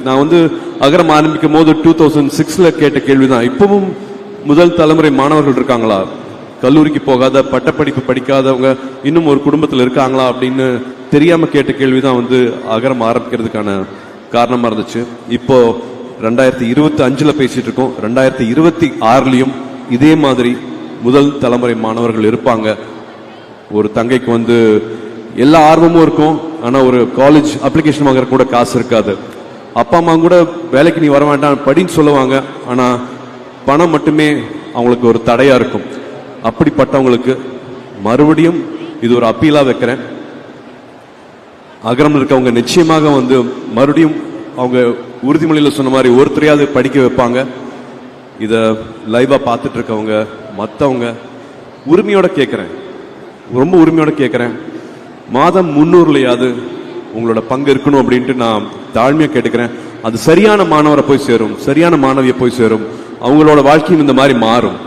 நான் வந்து அகரம் ஆரம்பிக்கும் போது 2006 கேட்ட கேள்விதான். இப்பவும் முதல் தலைமுறை மாணவர்கள் இருக்காங்களா, கல்லூரிக்கு போகாத பட்டப்படிப்பு படிக்காதவங்க இன்னும் ஒரு குடும்பத்தில் இருக்காங்களா அப்படின்னு தெரியாம கேட்ட கேள்விதான் வந்து அகரம் ஆரம்பிக்கிறதுக்கான காரணமா இருந்துச்சு. இப்போ 2025 பேசிட்டு இருக்கோம். 2026 இதே மாதிரி முதல் தலைமுறை மாணவர்கள் இருப்பாங்க. ஒரு தங்கைக்கு வந்து எல்லா ஆர்வமும் இருக்கும், ஆனா ஒரு காலேஜ் அப்ளிகேஷன் வாங்குற கூட காசு இருக்காது. அப்பா அம்மா கூட வேலைக்கு நீ வர வேண்டாம் படின்னு சொல்லுவாங்க, ஆனா பணம் மட்டுமே அவங்களுக்கு ஒரு தடையா இருக்கும். அப்படிப்பட்டவங்களுக்கு மறுபடியும் இது ஒரு அப்பீலா வைக்கிறேன். அகரம் இருக்கவங்க நிச்சயமாக வந்து மறுபடியும் அவங்க உறுதிமொழியில் சொன்ன மாதிரி ஒருத்தரையாவது படிக்க வைப்பாங்க. இத லைவா பார்த்துட்டு இருக்கவங்க மற்றவங்க உரிமையோட கேட்கிறேன், ரொம்ப உரிமையோட கேட்கிறேன், மாதம் 300லயாவது உங்களோட பங்கு இருக்கணும் அப்படின்ட்டு நான் தாழ்மையா கேட்டுக்கிறேன். அது சரியான மாணவரை போய் சேரும், சரியான மாணவியை போய் சேரும், அவங்களோட வாழ்க்கையும் இந்த மாதிரி மாறும்.